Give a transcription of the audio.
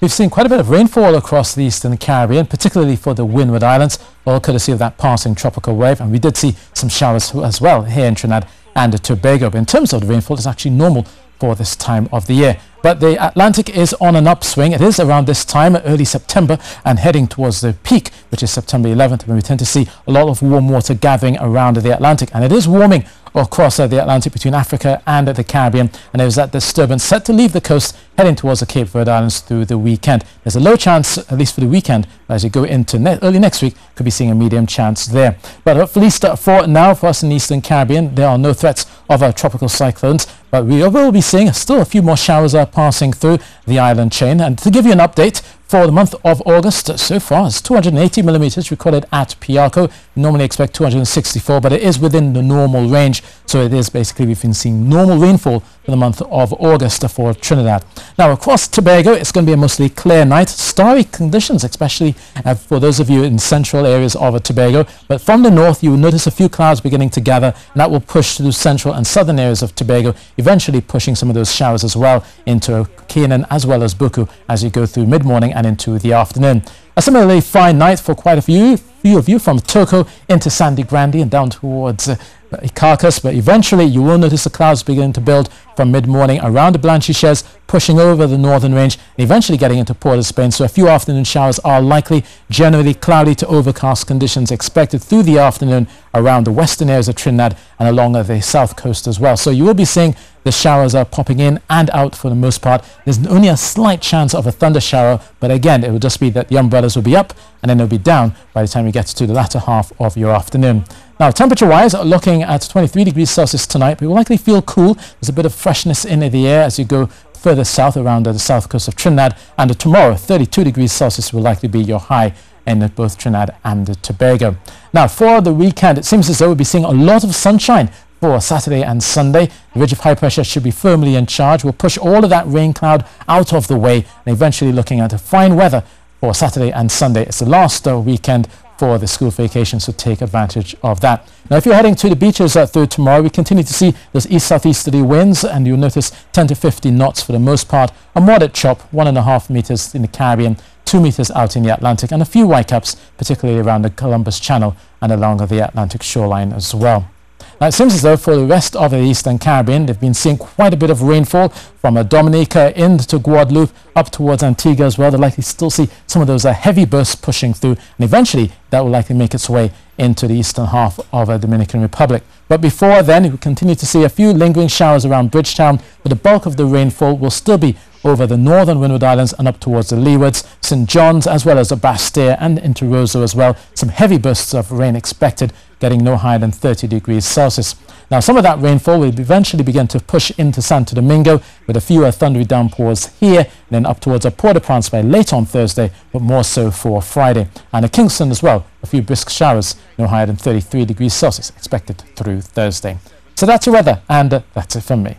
We've seen quite a bit of rainfall across the eastern Caribbean, particularly for the Windward Islands, all courtesy of that passing tropical wave. And we did see some showers as well here in Trinidad and Tobago. But in terms of the rainfall, it's actually normal for this time of the year. But the Atlantic is on an upswing. It is around this time, early September, and heading towards the peak, which is September 11th, when we tend to see a lot of warm water gathering around the Atlantic. And it is warming across the Atlantic between Africa and the Caribbean. And there's that disturbance set to leave the coast, heading towards the Cape Verde Islands through the weekend. There's a low chance, at least for the weekend, as you go into early next week, could be seeing a medium chance there. But at least for now, for us in the Eastern Caribbean, there are no threats of tropical cyclones. But we will be seeing still a few more showers passing through the island chain. And to give you an update, for the month of August, so far, it's 280 millimeters recorded at Piarco. We normally expect 264, but it is within the normal range. So it is basically, we've been seeing normal rainfall for the month of August for Trinidad. Now, across Tobago, it's going to be a mostly clear night. Starry conditions, especially for those of you in central areas of Tobago. But from the north, you will notice a few clouds beginning to gather, and that will push through central and southern areas of Tobago, eventually pushing some of those showers as well into Canaan as well as Buku as you go through mid-morning and into the afternoon. A similarly fine night for quite a few of you from Toko into Sandy Grande and down towards Carcass, but eventually you will notice the clouds beginning to build from mid-morning around the Blanchishes, pushing over the northern range and eventually getting into Port of Spain. So a few afternoon showers are likely, generally cloudy to overcast conditions expected through the afternoon around the western areas of Trinidad and along the south coast as well. So you will be seeing the showers are popping in and out for the most part. There's only a slight chance of a thunder shower, but again, it will just be that the umbrellas will be up and then they'll be down by the time you get to the latter half of your afternoon. Now, temperature-wise, looking at 23 degrees Celsius tonight, we will likely feel cool. There's a bit of freshness in the air as you go further south around the south coast of Trinidad. And tomorrow, 32 degrees Celsius will likely be your high in both Trinidad and Tobago. Now, for the weekend, it seems as though we'll be seeing a lot of sunshine for Saturday and Sunday. The ridge of high pressure should be firmly in charge. We'll push all of that rain cloud out of the way and eventually looking at fine weather for Saturday and Sunday. It's the last weekend for the school vacation, so take advantage of that. Now, if you're heading to the beaches through tomorrow, we continue to see those east-southeasterly winds, and you'll notice 10 to 15 knots for the most part. A moderate chop, 1.5 meters in the Caribbean, 2 meters out in the Atlantic, and a few whitecaps, particularly around the Columbus Channel and along the Atlantic shoreline as well. Now, it seems as though for the rest of the Eastern Caribbean, they've been seeing quite a bit of rainfall from Dominica into Guadeloupe, up towards Antigua as well. They'll likely still see some of those heavy bursts pushing through, and eventually that will likely make its way into the eastern half of the Dominican Republic. But before then, we continue to see a few lingering showers around Bridgetown, but the bulk of the rainfall will still be over the northern Windward Islands and up towards the Leewards, St. John's, as well as the Bastille and into Roseau as well. Some heavy bursts of rain expected, getting no higher than 30 degrees Celsius. Now, some of that rainfall will eventually begin to push into Santo Domingo with a few thundery downpours here, and then up towards Port-au-Prince by late on Thursday, but more so for Friday. And at Kingston as well, a few brisk showers, no higher than 33 degrees Celsius expected through Thursday. So that's your weather, and that's it from me.